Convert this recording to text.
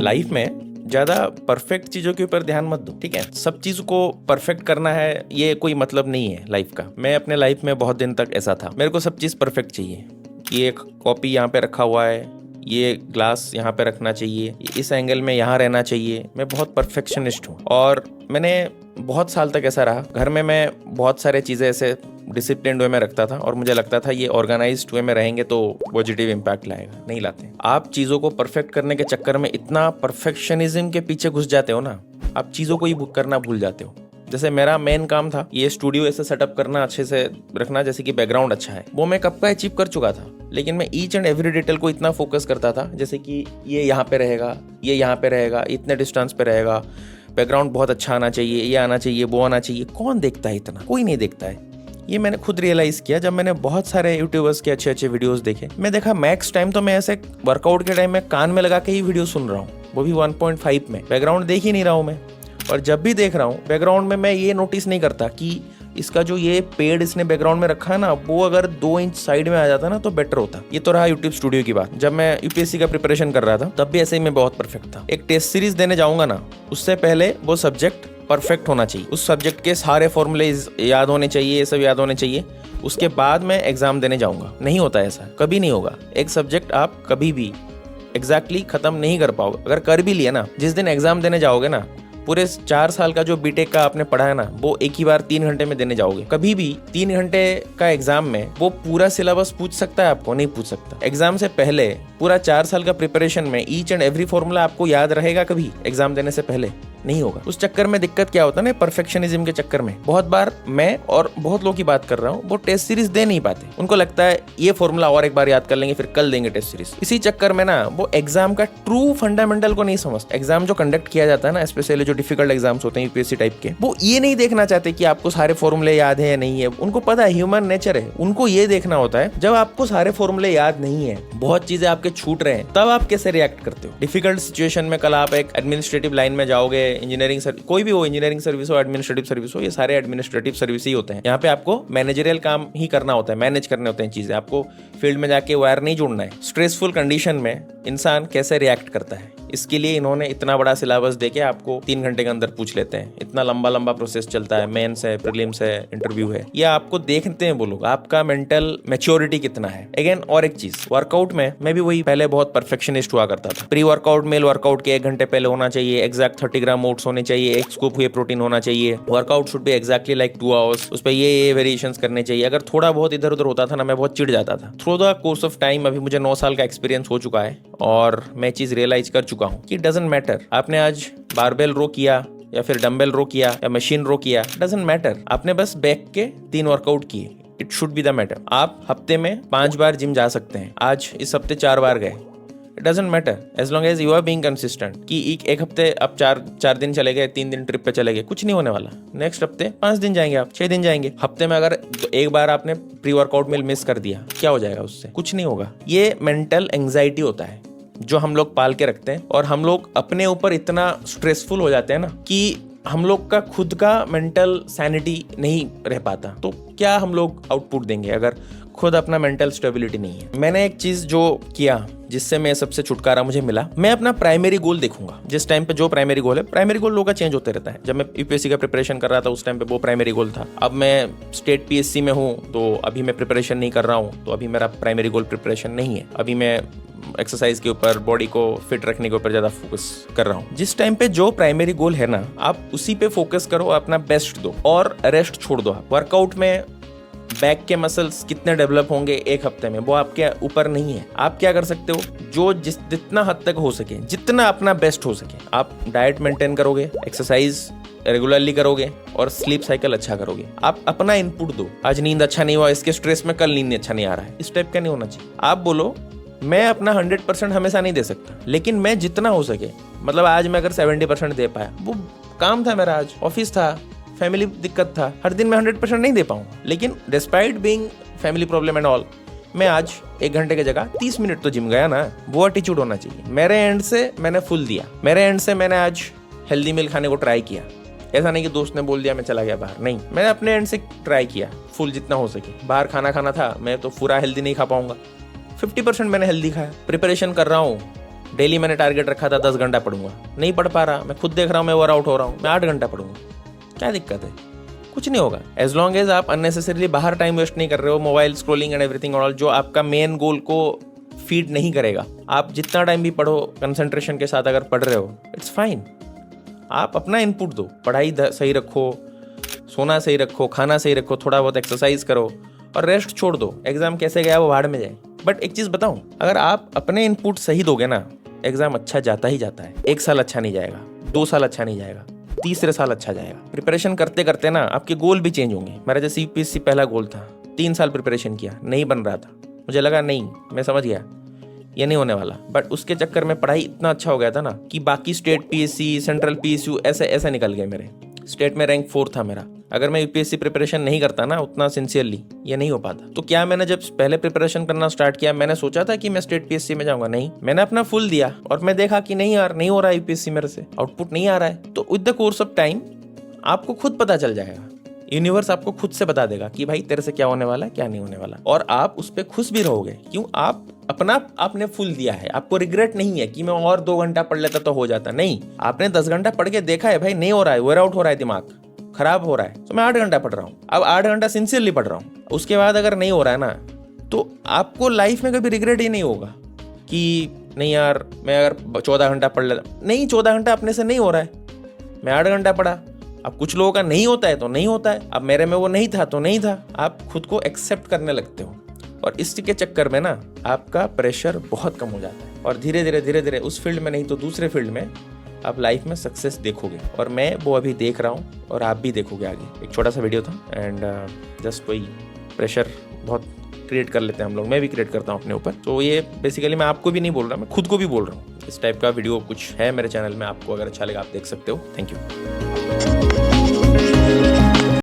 Life में ज्यादा perfect चीजों के ऊपर ध्यान मत दो, ठीक है। सब चीज को परफेक्ट करना है ये कोई मतलब नहीं है लाइफ का। मैं अपने लाइफ में बहुत दिन तक ऐसा था, मेरे को सब चीज परफेक्ट चाहिए। ये एक कॉपी यहाँ पे रखा हुआ है, ये ग्लास यहाँ पे रखना चाहिए, इस एंगल में यहाँ रहना चाहिए। मैं बहुत परफेक्शनिस्ट हूँ और मैंने बहुत साल तक ऐसा रहा। घर में मैं बहुत सारे चीज़ें ऐसे डिसिप्लिन्ड वे में रखता था और मुझे लगता था ये ऑर्गेनाइज्ड वे में रहेंगे तो पॉजिटिव इम्पैक्ट लाएगा। नहीं लाते। आप चीज़ों को परफेक्ट करने के चक्कर में इतना परफेक्शनिज्म के पीछे घुस जाते हो ना, आप चीज़ों को ही करना भूल जाते हो। जैसे मेरा मेन काम था ये स्टूडियो ऐसे सेटअप करना, अच्छे से रखना, जैसे कि बैकग्राउंड अच्छा है, वो मैं कब का अचीव कर चुका था। लेकिन मैं ईच एंड एवरी डिटेल को इतना फोकस करता था, जैसे कि ये यहाँ पे रहेगा, ये यहाँ पे रहेगा, इतने डिस्टेंस पे रहेगा, बैकग्राउंड बहुत अच्छा आना चाहिए, ये आना चाहिए, वो आना चाहिए। कौन देखता है इतना? कोई नहीं देखता है। ये मैंने खुद रियलाइज़ किया जब मैंने बहुत सारे यूट्यूबर्स के अच्छे अच्छे वीडियोस देखे। मैं देखा मैक्स टाइम तो मैं ऐसे वर्कआउट के टाइम में कान में लगा के ही वीडियो सुन रहा हूँ, वो भी 1.5 में। बैकग्राउंड देख ही नहीं रहा हूँ मैं। और जब भी देख रहा हूँ बैकग्राउंड में, मैं ये नोटिस नहीं करता कि इसका जो ये पेड़ इसने बैकग्राउंड में रखा है ना, वो अगर 2 इंच साइड में आ जाता ना तो बेटर होता। ये तो रहा यूट्यूब स्टूडियो की बात। जब मैं यूपीएससी का प्रिपरेशन कर रहा था तब भी ऐसे ही मैं बहुत परफेक्ट था। एक टेस्ट सीरीज देने जाऊंगा ना, उससे पहले वो सब्जेक्ट परफेक्ट होना चाहिए, उस सब्जेक्ट के सारे फॉर्मूले याद होने चाहिए, ये सब याद होने चाहिए। उसके बाद मैं एग्जाम देने जाऊंगा। नहीं होता ऐसा, कभी नहीं होगा। एक सब्जेक्ट आप कभी भी एग्जैक्टली खत्म नहीं कर पाओगे। अगर कर भी लिया ना, जिस दिन एग्जाम देने जाओगे ना, पूरे 4 साल का जो बीटेक का आपने पढ़ा है ना, वो एक ही बार 3 घंटे में देने जाओगे। कभी भी 3 घंटे का एग्जाम में वो पूरा सिलेबस पूछ सकता है आपको? नहीं पूछ सकता। एग्जाम से पहले पूरा 4 साल का प्रिपरेशन में ईच एंड एवरी फॉर्मूला आपको याद रहेगा? कभी एग्जाम देने से पहले नहीं होगा। उस चक्कर में दिक्कत क्या होता है ना, परफेक्शनिज्म के चक्कर में बहुत बार मैं और बहुत लोगों की बात कर रहा हूँ, वो टेस्ट सीरीज दे नहीं पाते। उनको लगता है ये फॉर्मूला और एक बार याद कर लेंगे, फिर कल देंगे टेस्ट सीरीज। इसी चक्कर में ना वो एग्जाम का ट्रू फंडामेंटल को नहीं समझते। एग्जाम जो कंडक्ट किया जाता है ना, स्पेशली जो डिफिकल्ट एग्जाम्स होते हैं यूपीएससी टाइप के, वो ये नहीं देखना चाहते कि आपको सारे फॉर्मूले याद है या नहीं है। उनको पता है, ह्यूमन नेचर है। उनको ये देखना होता है जब आपको सारे फॉर्मूले याद नहीं है, बहुत चीजें आपके छूट रहे हैं, तब आप कैसे रिएक्ट करते हो डिफिकल्ट सिचुएशन में। कल आप एक एडमिनिस्ट्रेटिव लाइन में जाओगे, इंजीनियरिंग कोई भी हो, इंजीनियरिंग सर्विस हो, एडमिनिस्ट्रेटिव सर्विस हो, ये सारे एडमिनिस्ट्रेटिव सर्विस ही होते हैं। यहाँ पे आपको मैनेजरियल काम ही करना होता है, मैनेज करने होते हैं चीजें। आपको फील्ड में जाके वायर नहीं जोड़ना है। स्ट्रेसफुल कंडीशन में इंसान कैसे रिएक्ट करता है, इसके लिए इन्होंने इतना बड़ा सिलेबस देके आपको 3 घंटे के अंदर पूछ लेते हैं। इतना लंबा लंबा प्रोसेस चलता है, मेंस है, प्रीलिम्स है, इंटरव्यू है। ये आपको देखते हैं वो लोग, आपका मेंटल मैच्योरिटी कितना है। अगेन और एक चीज, वर्कआउट में मैं भी वही पहले बहुत परफेक्शनिस्ट हुआ करता था। प्री वर्कआउट मेल वर्कआउट के 1 घंटे पहले होना चाहिए, एग्जैक्ट 30 ग्राम ओट्स होने चाहिए, 1 स्कूप हुए प्रोटीन होना चाहिए, workout should be exactly like 2 hours, उस पर ये वेरिएशंस करने चाहिए। अगर थोड़ा बहुत इधर उधर होता था ना, मैं बहुत चिढ़ जाता था। Through the course of time अभी मुझे 9 साल का एक्सपीरियंस हो चुका है और मैं चीज रियलाइज कर चुका हूँ कि डजंट मैटर आपने आज बारबेल रो किया या फिर डंबल रो किया या मशीन रो किया, डजंट मैटर। आपने बस बैक के 3 वर्कआउट किए, it should be the matter. आप हफ्ते में 5 बार जिम जा सकते हैं, आज इस हफ्ते 4 बार गए, it doesn't matter as long as you are being consistent. कि एक हफ्ते आप 4 दिन चले गए, 3 दिन ट्रिप पे चले गए, कुछ नहीं होने वाला। नेक्स्ट हफ्ते 5 दिन जाएंगे, आप 6 दिन जाएंगे। हफ्ते में अगर एक बार आपने प्री वर्कआउट मील मिस कर दिया, क्या हो जाएगा उससे? कुछ नहीं होगा। ये मेंटल एंग्जाइटी होता है जो हम लोग पाल के रखते हैं और हम लोग अपने ऊपर इतना स्ट्रेसफुल हो जाते हैं ना कि हम लोग का खुद का मेंटल सैनिटी नहीं रह पाता। तो क्या हम लोग आउटपुट देंगे अगर खुद अपना मेंटल स्टेबिलिटी नहीं है? मैंने एक चीज जो किया जिससे मैं सबसे छुटकारा मुझे मिला, मैं अपना प्राइमरी गोल देखूंगा। जिस टाइम पे जो प्राइमरी गोल है, प्राइमरी गोल लोगों का चेंज होते रहता है। जब मैं यूपीएससी का प्रिपरेशन कर रहा था उस टाइम पे वो प्राइमरी गोल था। अब मैं स्टेट पीएससी में हूँ तो अभी मैं प्रिपरेशन नहीं कर रहा हूँ, तो अभी मेरा प्राइमरी गोल प्रिपरेशन नहीं है। अभी मैं एक्सरसाइज के ऊपर, बॉडी को फिट रखने के ऊपर ज्यादा फोकस कर रहा हूँ। जिस टाइम पे जो प्राइमरी गोल है ना, आप उसी पे फोकस करो, अपना बेस्ट दो और रेस्ट छोड़ दो। वर्कआउट में बैक के मसल्स कितने डेवलप होंगे 1 हफ्ते में, वो आपके ऊपर नहीं है। आप क्या कर सकते हो, जो जितना हद तक हो सके, जितना अपना बेस्ट हो सके, आप डाइट मेंटेन करोगे, एक्सरसाइज रेगुलरली करोगे और स्लीप साइकिल अच्छा करोगे। आप अपना इनपुट दो। आज नींद अच्छा नहीं हुआ, इसके स्ट्रेस में कल नींद अच्छा नहीं आ रहा है, इस टाइप का नहीं होना चाहिए। आप बोलो मैं अपना 100% हमेशा नहीं दे सकता, लेकिन मैं जितना हो सके, मतलब आज मैं अगर 70% दे पाया, वो काम था मेरा, आज ऑफिस था, फैमिली दिक्कत था, हर दिन मैं 100% नहीं दे पाऊंगा। लेकिन despite being family problem and all, मैं आज 1 घंटे की जगह 30 मिनट तो जिम गया ना। वो एटीट्यूड होना चाहिए। मेरे एंड से मैंने फुल दिया, मेरे एंड से मैंने आज हेल्दी मील खाने को ट्राई किया। ऐसा नहीं कि दोस्त ने बोल दिया मैं चला गया बाहर, नहीं, मैंने अपने एंड से ट्राई किया फुल जितना हो सके। बाहर खाना था, मैं तो पूरा हेल्दी नहीं खा पाऊंगा, 50% मैंने हेल्दी खाया। प्रिपरेशन कर रहा हूँ, डेली मैंने टारगेट रखा था 10 घंटा पढ़ूंगा, नहीं पढ़ पा रहा, मैं खुद देख रहा हूँ मैं ओवर आउट हो रहा हूँ, मैं 8 घंटा पढ़ूंगा, क्या दिक्कत है? कुछ नहीं होगा। एज लॉन्ग एज आप अननेसेसरीली बाहर टाइम वेस्ट नहीं कर रहे हो, mobile scrolling and everything all, जो आपका मेन गोल को फीड नहीं करेगा। आप जितना टाइम भी पढ़ो कंसंट्रेशन के साथ अगर पढ़ रहे हो, इट्स फाइन। आप अपना इनपुट दो, पढ़ाई सही रखो, सोना सही रखो, खाना सही रखो, थोड़ा बहुत एक्सरसाइज करो और रेस्ट छोड़ दो। एग्जाम कैसे गया वो भाड़ में जाए। बट एक चीज़ बताऊं, अगर आप अपने इनपुट सही दोगे ना, एग्जाम अच्छा जाता ही जाता है। 1 साल अच्छा नहीं जाएगा, 2 साल अच्छा नहीं जाएगा, तीसरे साल अच्छा जाएगा। प्रिपरेशन करते करते ना आपके गोल भी चेंज होंगे। मेरा जैसे यूपीएससी पहला गोल था, 3 साल प्रिपरेशन किया, नहीं बन रहा था, मुझे लगा नहीं, मैं समझ गया ये नहीं होने वाला। बट उसके चक्कर में पढ़ाई इतना अच्छा हो गया था ना कि बाकी स्टेट पीएससी, सेंट्रल पीएसयू ऐसे निकल गए मेरे। स्टेट में रैंक 4 था मेरा। अगर मैं यूपीएससी प्रिपरेशन नहीं करता ना उतना सिंसियरली, ये नहीं हो पाता। तो क्या मैंने जब पहले प्रिपरेशन करना स्टार्ट किया, मैंने सोचा था कि मैं स्टेट पीएससी में जाऊंगा? नहीं, मैंने अपना फुल दिया और मैं देखा कि नहीं यार, नहीं हो रहा है यूपीएससी मेरे से, आउटपुट नहीं आ रहा है। तो with the course of time आपको खुद पता चल जाएगा, यूनिवर्स आपको खुद से बता देगा कि भाई तेरे से क्या होने वाला है, क्या नहीं होने वाला, और आप उस पर खुश भी रहोगे। क्यों? आप अपना आपने फुल दिया है, आपको रिग्रेट नहीं है कि मैं और 2 घंटा पढ़ लेता तो हो जाता। नहीं, आपने 10 घंटा पढ़ के देखा है, भाई नहीं हो रहा है, वेयर आउट हो रहा है, दिमाग खराब हो रहा है, तो मैं 8 घंटा पढ़ रहा हूँ। अब 8 घंटा सिंसियरली पढ़ रहा हूँ। उसके बाद अगर नहीं हो रहा है ना, तो आपको लाइफ में कभी रिग्रेट ही नहीं होगा कि नहीं यार मैं अगर 14 घंटा पढ़ लेता। नहीं, 14 घंटा अपने से नहीं हो रहा है, मैं 8 घंटा पढ़ा। अब कुछ लोगों का नहीं होता है तो नहीं होता है, अब मेरे में वो नहीं था तो नहीं था। आप खुद को एक्सेप्ट करने लगते हो और इसके चक्कर में ना आपका प्रेशर बहुत कम हो जाता है और धीरे धीरे उस फील्ड में नहीं तो दूसरे फील्ड में आप लाइफ में सक्सेस देखोगे। और मैं वो अभी देख रहा हूँ और आप भी देखोगे आगे। एक छोटा सा वीडियो था एंड जस्ट वही प्रेशर बहुत क्रिएट कर लेते हैं हम लोग, मैं भी क्रिएट करता हूँ अपने ऊपर। तो ये बेसिकली मैं आपको भी नहीं बोल रहा, मैं खुद को भी बोल रहा हूँ। इस टाइप का वीडियो कुछ है मेरे चैनल में, आपको अगर अच्छा लगा आप देख सकते हो। Thank you.